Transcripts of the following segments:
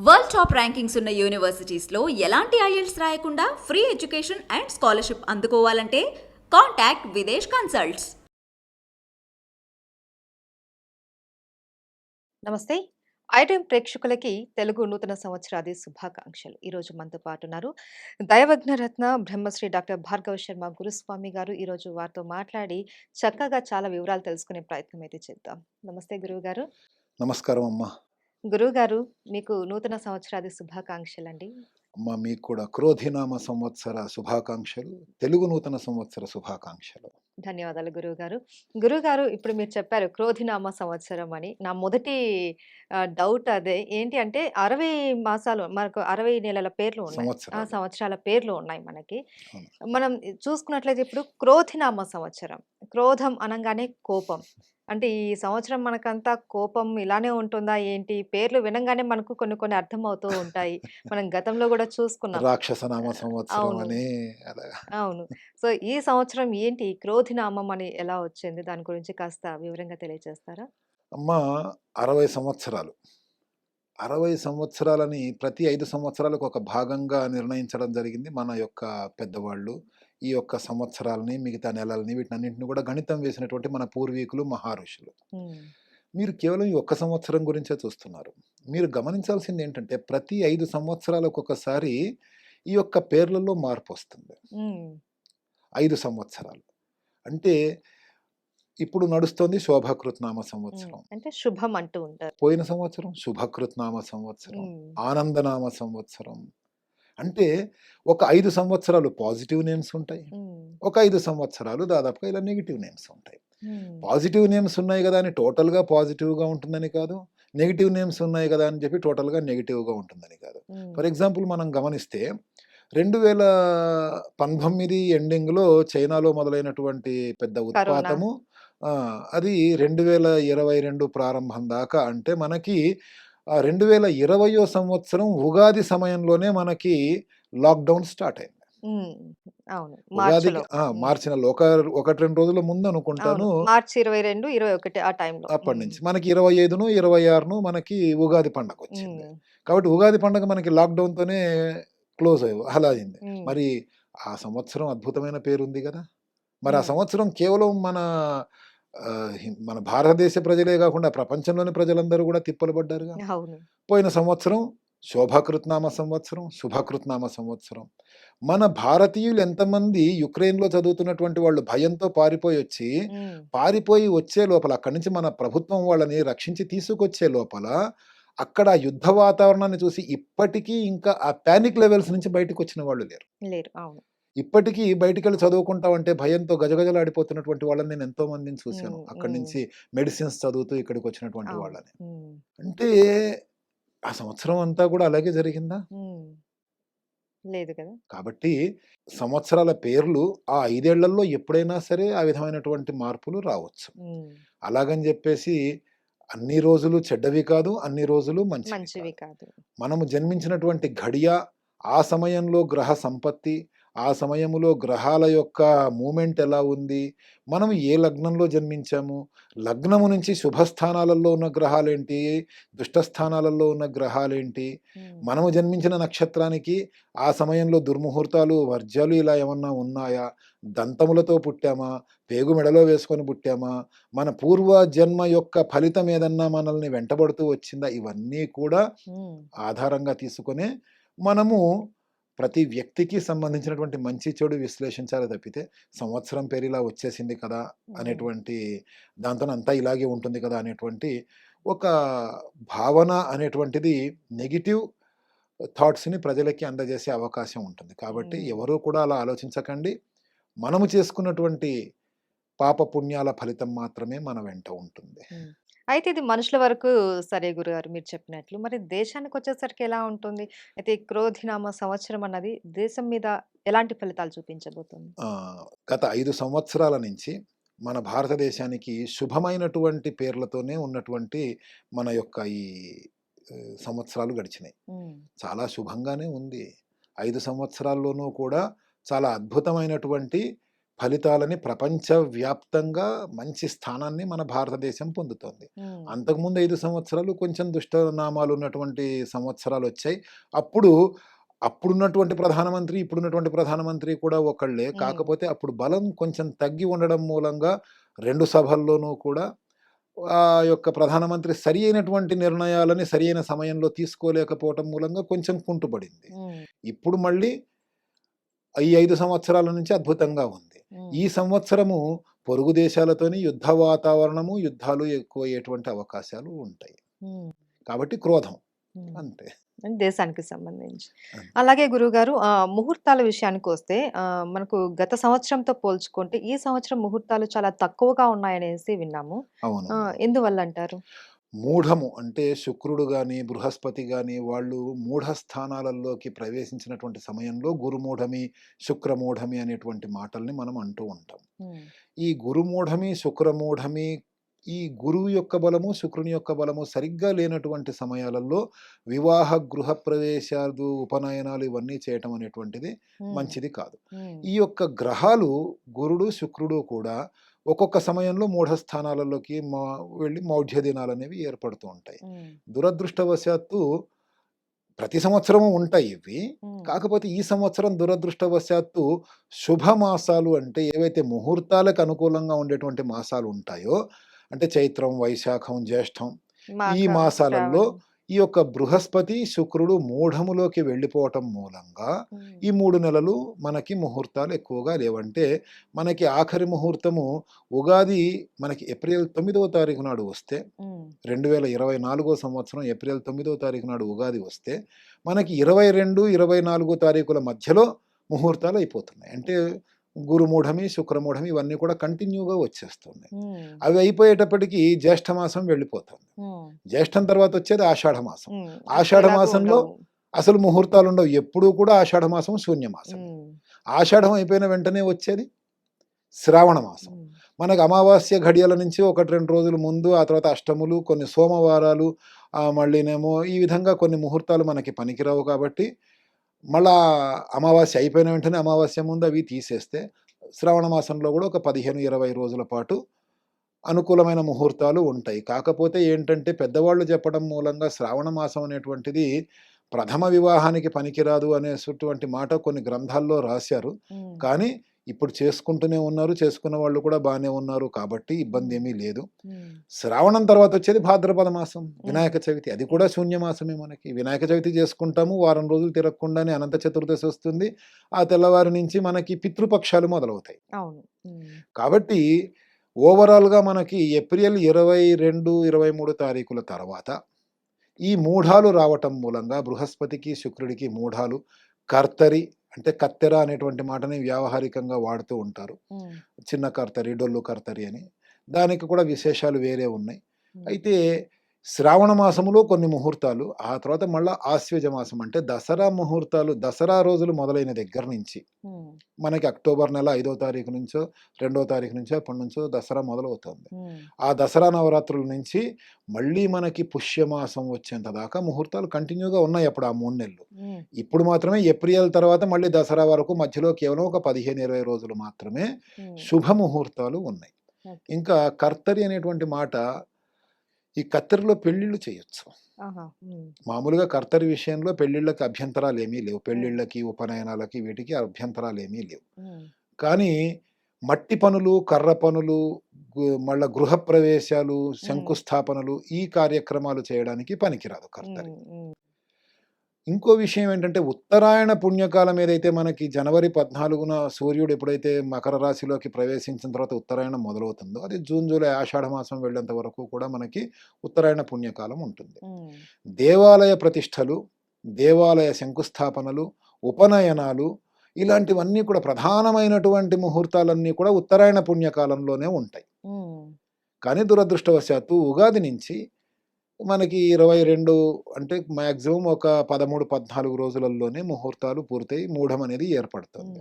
World top rankings ఉన్న యూనివర్సిటీస్లో ఎలాంటి IELTS రాయకుండా ఫ్రీ ఎడ్యుకేషన్ అండ్ స్కాలర్షిప్ అందుకోవాలంటే కాంటాక్ట్ విదేశ్ కన్సల్ట్స్. నమస్తే. ఐడ్రీమ్ ప్రేక్షకులకి తెలుగు నూతన సంవత్సరాది శుభాకాంక్షలు. ఈరోజు మనతో పాటు ఉన్నారు దైవజ్ఞరత్న బ్రహ్మశ్రీ డాక్టర్ భార్గవ శర్మ గురుస్వామి గారు. ఈరోజు వారితో మాట్లాడి చక్కగా చాలా వివరాలు తెలుసుకునే ప్రయత్నం అయితే చేద్దాం. నమస్తే గురువుగారు. నమస్కారం అమ్మా. గురువుగారు, మీకు నూతన సంవత్సరాది శుభాకాంక్షలండి. అమ్మా మీకు కూడా క్రోధినామ సంవత్సర శుభాకాంక్షలు, తెలుగు నూతన సంవత్సర శుభాకాంక్షలు. ధన్యవాదాలు గురువుగారు. గురువుగారు, ఇప్పుడు మీరు చెప్పారు క్రోధినామ సంవత్సరం అని. నా మొదటి డౌట్ అదే. ఏంటి అంటే 60 మాసాలు మనకు 60 నెలల పేర్లు ఉన్నాయి. సంవత్సరాలు. సంవత్సరాల పేర్లు ఉన్నాయి మనకి. అవును. మనం చూసుకున్నట్లయితే ఇప్పుడు క్రోధినామ సంవత్సరం. క్రోధం అనంగానే కోపం. అంటే ఈ సంవత్సరం మనకంతా కోపం ఇలానే ఉంటుందా ఏంటి? పేర్లు వినంగానే మనకు కొన్ని కొన్ని అర్థమవుతూ ఉంటాయి. మనం గతంలో గూడా చూసుకున్నాం. రాక్షసనామ సంవత్సరం అవును. అని అలాగా. అవును. సో, ఈ సంవత్సరం ఏంటి క్రోధినామం అని ఎలా వచ్చింది? దాని గురించి కాస్త వివరంగా తెలియజేస్తారా? అమ్మా 60 సంవత్సరాలు. 60 సంవత్సరాలని ప్రతి 5 సంవత్సరాలకు ఒక భాగంగా నిర్ణయించడం జరిగింది మన యొక్క పెద్దవాళ్ళు. ఈ యొక్క సంవత్సరాలని, మిగతా నెలలని వీటన్నిటిని కూడా గణితం వేసినటువంటి మన పూర్వీకులు, మహారుషులు. హ్మ్. మీరు కేవలం ఈ ఒక్క సంవత్సరం గురించే చూస్తున్నారు. మీరు గమనించాల్సింది ఏంటంటే ప్రతి 5 సంవత్సరాలకు ఒకసారి ఈ యొక్క పేర్లలో మార్పొస్తుంది. హ్మ్. 5 సంవత్సరాలు. అంటే ఇప్పుడు నడుస్తోంది శోభకృత్నామ హ్మ్. సంవత్సరం. అంటే శుభం అంటూ ఉంటారు. పోయిన సంవత్సరం శుభకృత్నామ సంవత్సరం, హ్మ్. ఆనందనామ సంవత్సరం. అంటే ఒక 5 సంవత్సరాలు పాజిటివ్ నేమ్స్ ఉంటాయి. హ్మ్. ఒక 5 సంవత్సరాలు దాదాపుగా ఇలా నెగెటివ్ నేమ్స్ ఉంటాయి. హ్మ్. పాజిటివ్ నేమ్స్ ఉన్నాయి గదా అని టోటల్‌గా పాజిటివ్‌గా ఉంటుందని కాదు. నెగెటివ్ నేమ్స్ ఉన్నాయి గదా అని చెప్పి టోటల్‌గా నెగెటివ్‌గా ఉంటుందని కాదు. హ్మ్. ఫర్ ఎగ్జాంపుల్ మనం గమనిస్తే 2019 ఎండింగ్‌లో చైనాలో మొదలైనటువంటి పెద్ద కరోనా. ఉత్పాతము అది 2022 ప్రారంభం దాకా అంటే మనకి 2020 సంవత్సరం ఉగాది సమయంలోనే మనకి లాక్‌డౌన్ స్టార్ట్ అయింది. హ్మ్. అవును. ఉగాదికి మార్చ్‌లో. హ్మ్. మార్చి నెలలో 1, 2 రోజుల ముందు అవును. అనుకుంటాను. మార్చి 22, 21 ఆ టైంలో. అప్పటి హ్మ్. నుంచి మనకి 25ను, 26ను మనకి ఉగాది పండగొచ్చింది. హ్మ్. కాబట్టి ఉగాది పండగ మనకి లాక్‌డౌన్‌తోనే క్లోజ్ అలా అయింది. హ్మ్. మరి ఆ సంవత్సరం అద్భుతమైన పేరుంది గదా! మరి ఆ హ్మ్. సంవత్సరం కేవలం మన భారతదేశ ప్రజలే గాకుండా ప్రపంచంలోని ప్రజలందరూ గూడా తిప్పలు పడ్డారుగా. అవును. పోయిన సంవత్సరం శోభాకృత్నామ సంవత్సరం, శుభకృత్నామ సంవత్సరం. మన భారతీయులు ఎంతమంది యుక్రెయిన్‌లో చదువుతున్నటువంటి వాళ్ళు భయంతో పారిపోయొచ్చి, హ్మ్. పారిపోయి వచ్చే లోపల అక్కడి నుంచి మన ప్రభుత్వం వాళ్ళని రక్షించి తీసుకొచ్చే లోపల, అక్కడ ఆ యుద్ధ వాతావరణాన్ని చూసి ఇప్పటికీ ఇంకా ఆ పానిక్ లెవెల్స్ నుంచి బయటకొచ్చిన వాళ్ళు లేరు. లేరు. అవును. ఇప్పటికీ బయటికెళ్ళి చదువుకుంటామంటే భయంతో గజగజలాడిపోతున్నటువంటి వాళ్ళని నేను ఎంతో మందిని చూశాను. హ్మ్. అక్కడి హ్మ్. నుంచి మెడిసిన్స్ చదువుతూ ఇక్కడికొచ్చినటువంటి అవును. వాళ్ళని. హ్మ్. అంటే ఆ సంవత్సరం అంతా కూడా అలాగే జరిగిందా? హ్మ్. లేదు కదా! కాబట్టి సంవత్సరాల పేర్లు ఆ 5 ఏళ్లలో ఎప్పుడైనా సరే ఆ విధమైనటువంటి మార్పులు రావచ్చు. హ్మ్. అలాగని జెప్పేసి అన్ని రోజులు చెడ్డవి కాదు, అన్ని రోజులు మంచివి మంచివి కాదు. కాదు. మనము జన్మించినటువంటి ఘడియ, ఆ సమయంలో గ్రహ సంపత్తి, ఆ సమయములో గ్రహాల యొక్క మూవ్‌మెంట్ ఎలా ఉంది, మనం ఏ లగ్నంలో జన్మించాము, లగ్నము నుంచి శుభస్థానాలలో ఉన్న గ్రహాలేంటి, దుష్టస్థానాలలో ఉన్న గ్రహాలేంటి, హ్మ్. మనము జన్మించిన నక్షత్రానికి ఆ సమయంలో దుర్ముహూర్తాలు, వర్జ్యాలు ఇలా ఏమన్నా ఉన్నాయా, దంతములతో పుట్టామా, పేగు మెడలో వేసుకొని పుట్టామా, మన పూర్వ జన్మ యొక్క ఫలితం ఏదన్నా మనల్ని వెంటబడుతూ వచ్చిందా, ఇవన్నీ కూడా హ్మ్. ఆధారంగా తీసుకొనే మనము ప్రతి వ్యక్తికి సంబంధించినటువంటి మంచి చెడు విశ్లేషించాలి తప్పితే సంవత్సరం పేరు ఇలా వచ్చేసింది కదా హ్మ్. అనేటువంటి దాంతోనే అంతా ఇలాగే ఉంటుంది కదా అనేటువంటి ఒక భావన అనేటువంటిది నెగిటివ్ థాట్స్ని ప్రజలకి అందజేసే అవకాశం ఉంటుంది. కాబట్టి హ్మ్. ఎవరూ కూడా అలా ఆలోచించకండి. మనము చేసుకున్నటువంటి పాప పుణ్యాల ఫలితం మాత్రమే మన వెంట ఉంటుంది. హ్మ్. అయితే ఇది మనుషుల వరకు సరే గురుగారు మీరు చెప్పినట్లు. మరి దేశానికొచ్చేసరికి ఎలా ఉంటుంది? అయితే ఈ క్రోధినామ సంవత్సరం అన్నది దేశం మీద ఎలాంటి ఫలితాలు చూపించబోతుంది? గత 5 సంవత్సరాల నుంచి మన భారతదేశానికి శుభమైనటువంటి పేర్లతోనే ఉన్నటువంటి మన యొక్క ఈ సంవత్సరాలు గడిచినాయి. హ్మ్. చాలా శుభంగానే ఉంది. 5 సంవత్సరాల్లోనూ కూడా చాలా అద్భుతమైనటువంటి ఫలితాలని ప్రపంచవ్యాప్తంగా మంచి స్థానాన్ని మన భారతదేశం పొందుతోంది. అంతకుముందు 5 సంవత్సరాలు కొంచెం దుష్టనామాలు ఉన్నటువంటి సంవత్సరాలొచ్చాయి. అప్పుడున్నటువంటి ప్రధానమంత్రి, ఇప్పుడున్నటువంటి ప్రధానమంత్రి కూడా ఒకళ్ళే. కాకపోతే అప్పుడు బలం కొంచెం తగ్గి ఉండడం మూలంగా 2 సభల్లోనూ కూడా ఆ యొక్క ప్రధానమంత్రి సరి అయినటువంటి నిర్ణయాలని సరియైన సమయంలో తీసుకోలేకపోవటం మూలంగా కొంచెం కుంటుపడింది. ఇప్పుడు మళ్ళీ ఈ 5 సంవత్సరాల నుంచి అద్భుతంగా ఉంది. ఈ సంవత్సరము పొరుగు దేశాలతోని యుద్ధ వాతావరణము, యుద్ధాలు ఎక్కువయ్యేటువంటి అవకాశాలు ఉంటాయి. కాబట్టి క్రోధం అంతే. దేశానికి సంబంధించి. అంతే. అలాగే గురువుగారు ముహూర్తాల విషయానికొస్తే మనకు గత సంవత్సరంతో పోల్చుకుంటే ఈ సంవత్సరం ముహూర్తాలు చాలా తక్కువగా ఉన్నాయనేసి విన్నాము. అవును. ఎందువల్లంటారు? మూఢము అంటే శుక్రుడు గాని, బృహస్పతి గాని వాళ్ళు మూఢ స్థానాలలోకి ప్రవేశించినటువంటి సమయంలో గురుమూఢమి, శుక్రమూఢమి అనేటువంటి మాటల్ని మనం అంటూ ఉంటాం. ఈ గురుమూఢమి, శుక్రమూఢమి ఈ గురువు యొక్క బలము, శుక్రుని యొక్క బలము సరిగ్గా లేనటువంటి సమయాలలో వివాహ గృహ ప్రవేశాలు, ఉపనయనాలు ఇవన్నీ చేయటం అనేటువంటిది మంచిది కాదు. ఈ యొక్క గ్రహాలు గురుడు, శుక్రుడు కూడా ఒక్కొక్క సమయంలో మూఢ స్థానాలలోకి వెళ్ళి మౌఢ్య దినాలనేవి ఏర్పడుతూ ఉంటాయి. దురదృష్టవశాత్తు ప్రతి సంవత్సరము ఉంటాయి ఇవి. కాకపోతే ఈ సంవత్సరం దురదృష్టవశాత్తు శుభ మాసాలు అంటే ఏవైతే ముహూర్తాలకు అనుకూలంగా ఉండేటువంటి మాసాలు ఉంటాయో అంటే చైత్రం, వైశాఖం, జ్యేష్టం ఈ మాసాలలో ఈ యొక్క బృహస్పతి, శుక్రుడు మూఢములోకి వెళ్ళిపోవటం మూలంగా ఈ 3 నెలలు మనకి ముహూర్తాలు ఎక్కువగా లేవంటే మనకి ఆఖరి ముహూర్తము ఉగాది మనకి ఏప్రిల్ 9వ తారీఖు నాడు వస్తే 2024 సంవత్సరం ఏప్రిల్ 9వ తారీఖు నాడు ఉగాది వస్తే మనకి 22, 24 తారీఖుల మధ్యలో ముహూర్తాలు అయిపోతున్నాయి. అంటే గురుమూఢమి, శుక్రమూఢమి ఇవన్నీ కూడా కంటిన్యూగా వచ్చేస్తుంది. అవి అయిపోయేటప్పటికి జ్యేష్ఠ మాసం వెళ్ళిపోతుంది. జ్యేష్ఠం తర్వాత వచ్చేది ఆషాఢ మాసం. ఆషాఢ మాసంలో అసలు ముహూర్తాలు ఉండవు. ఎప్పుడూ కూడా ఆషాఢ మాసం శూన్యమాసం. ఆషాఢం అయిపోయిన వెంటనే వచ్చేది శ్రావణ మాసం. మనకు అమావాస్య ఘడియల నుంచి 1-2 రోజుల ముందు, ఆ తర్వాత అష్టములు, కొన్ని సోమవారాలు, మళ్ళీనేమో ఈ విధంగా కొన్ని ముహూర్తాలు మనకి పనికిరావు. కాబట్టి మళ్ళా అమావాస్య అయిపోయిన వెంటనే అమావాస్య ముందు అవి తీసేస్తే శ్రావణ మాసంలో కూడా ఒక 15-20 రోజుల పాటు అనుకూలమైన ముహూర్తాలు ఉంటాయి. కాకపోతే ఏంటంటే పెద్దవాళ్ళు చెప్పడం మూలంగా శ్రావణ మాసం అనేటువంటిది ప్రథమ వివాహానికి పనికిరాదు అనేటువంటి మాట కొన్ని గ్రంథాల్లో రాశారు. కానీ ఇప్పుడు చేసుకుంటూనే ఉన్నారు, చేసుకున్న వాళ్ళు కూడా బాగానే ఉన్నారు. కాబట్టి ఇబ్బంది ఏమీ లేదు. శ్రావణం తర్వాత వచ్చేది భాద్రపద మాసం, వినాయక చవితి. అది కూడా శూన్యమాసమే. మనకి వినాయక చవితి చేసుకుంటాము, వారం రోజులు తిరగకుండానే అనంత చతుర్దశి వస్తుంది. ఆ తెల్లవారి నుంచి మనకి పితృపక్షాలు మొదలవుతాయి. కాబట్టి ఓవరాల్గా మనకి ఏప్రిల్ 22, 23 తారీఖుల తర్వాత ఈ మూఢాలు రావటం మూలంగా బృహస్పతికి, శుక్రుడికి మూఢాలు, కర్తరి అంటే కత్తెర అనేటువంటి మాటని వ్యావహారికంగా వాడుతూ ఉంటారు. చిన్న కర్తరి, డొల్లు కర్తరి అని. దానికి కూడా విశేషాలు వేరే ఉన్నాయి. అయితే శ్రావణ మాసములో కొన్ని ముహూర్తాలు, ఆ తర్వాత మళ్ళీ ఆశ్వజ మాసం అంటే దసరా ముహూర్తాలు, దసరా రోజులు మొదలైన దగ్గర నుంచి మనకి అక్టోబర్ నెల 5వ తారీఖు నుంచో 2వ తారీఖు నుంచో ఎప్పటి నుంచో దసరా మొదలవుతుంది. ఆ దసరా నవరాత్రుల నుంచి మళ్ళీ మనకి పుష్యమాసం వచ్చేంత దాకా ముహూర్తాలు కంటిన్యూగా ఉన్నాయి. అప్పుడు ఆ 3 నెలలు. ఇప్పుడు మాత్రమే ఏప్రిల్ తర్వాత మళ్ళీ దసరా వరకు మధ్యలో కేవలం ఒక 15-20 రోజులు మాత్రమే శుభ ముహూర్తాలు ఉన్నాయి. ఇంకా కర్తరి అనేటువంటి మాట, ఈ కత్తెరలో పెళ్లిళ్ళు చేయొచ్చు. మామూలుగా కర్తరి విషయంలో పెళ్లిళ్ళకి అభ్యంతరాలు ఏమీ లేవు. పెళ్లిళ్ళకి, ఉపనయనాలకి వీటికి అభ్యంతరాలు ఏమీ లేవు. కానీ మట్టి పనులు, కర్ర పనులు, మళ్ళా గృహ ప్రవేశాలు, శంకుస్థాపనలు ఈ కార్యక్రమాలు చేయడానికి పనికిరాదు కర్తరి. ఇంకో విషయం ఏంటంటే ఉత్తరాయణ పుణ్యకాలం ఏదైతే మనకి జనవరి 14న సూర్యుడు ఎప్పుడైతే మకర రాశిలోకి ప్రవేశించిన తర్వాత ఉత్తరాయణం మొదలవుతుందో అది జూన్, జూలై, ఆషాఢ మాసం వెళ్ళేంత వరకు కూడా మనకి ఉత్తరాయణ పుణ్యకాలం ఉంటుంది. దేవాలయ ప్రతిష్టలు, దేవాలయ శంకుస్థాపనలు, ఉపనయనాలు ఇలాంటివన్నీ కూడా ప్రధానమైనటువంటి ముహూర్తాలన్నీ కూడా ఉత్తరాయణ పుణ్యకాలంలోనే ఉంటాయి. కానీ దురదృష్టవశాత్తు ఉగాది నుంచి మనకి 22 అంటే మ్యాక్సిమం ఒక 13-14 రోజులలోనే ముహూర్తాలు పూర్తయి మూఢం అనేది ఏర్పడుతుంది.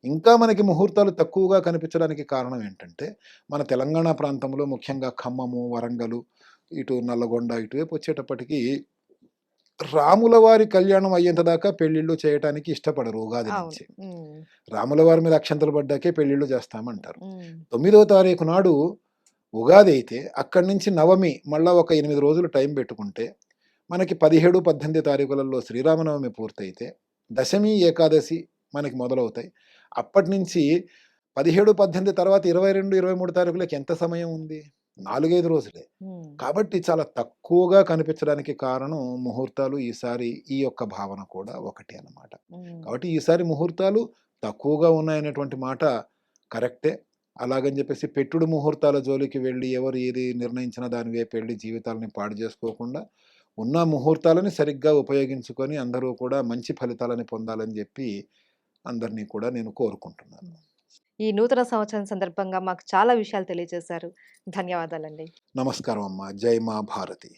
ఇంకా మనకి ముహూర్తాలు తక్కువగా కనిపించడానికి కారణం ఏంటంటే మన తెలంగాణ ప్రాంతంలో ముఖ్యంగా ఖమ్మము, వరంగల్, ఇటు నల్లగొండ ఇటువైపు వచ్చేటప్పటికి రాముల వారి కళ్యాణం అయ్యేంత దాకా పెళ్ళిళ్ళు చేయటానికి ఇష్టపడరు ఉగాది అవును. నుంచి. హ్మ్. రాముల వారి మీద అక్షంతలు పడ్డాకే పెళ్ళిళ్ళు చేస్తామంటారు. హ్మ్. 9వ తారీఖు నాడు ఉగాది అయితే అక్కడి నుంచి నవమి మళ్ళా ఒక 8 రోజులు టైం పెట్టుకుంటే మనకి 17, 18 తారీఖులలో శ్రీరామనవమి పూర్తయితే దశమి, ఏకాదశి మనకి మొదలవుతాయి. అప్పటి నుంచి 17, 18 తర్వాత 22, 23 తారీఖులకి ఎంత సమయం ఉంది? 4, 5 రోజులే. హ్మ్. కాబట్టి చాలా తక్కువగా కనిపించడానికి కారణం ముహూర్తాలు ఈసారి ఈ యొక్క భావన కూడా ఒకటే అన్నమాట. హ్మ్. కాబట్టి ఈసారి ముహూర్తాలు తక్కువగా ఉన్నాయనేటువంటి మాట కరెక్టే. అలాగని చెప్పేసి పెట్టుడు ముహూర్తాల జోలికి వెళ్ళి ఎవరు ఏది నిర్ణయించినా దాని వైపు వెళ్ళి జీవితాలని పాడు చేసుకోకుండా ఉన్న ముహూర్తాలని సరిగ్గా ఉపయోగించుకొని అందరూ కూడా మంచి ఫలితాలని పొందాలని చెప్పి అందరినీ కూడా నేను కోరుకుంటున్నాను. ఈ నూతన సంవత్సరం సందర్భంగా మాకు చాలా విషయాలు తెలియజేశారు. ధన్యవాదాలండి. నమస్కారం అమ్మా. జై మా భారతి.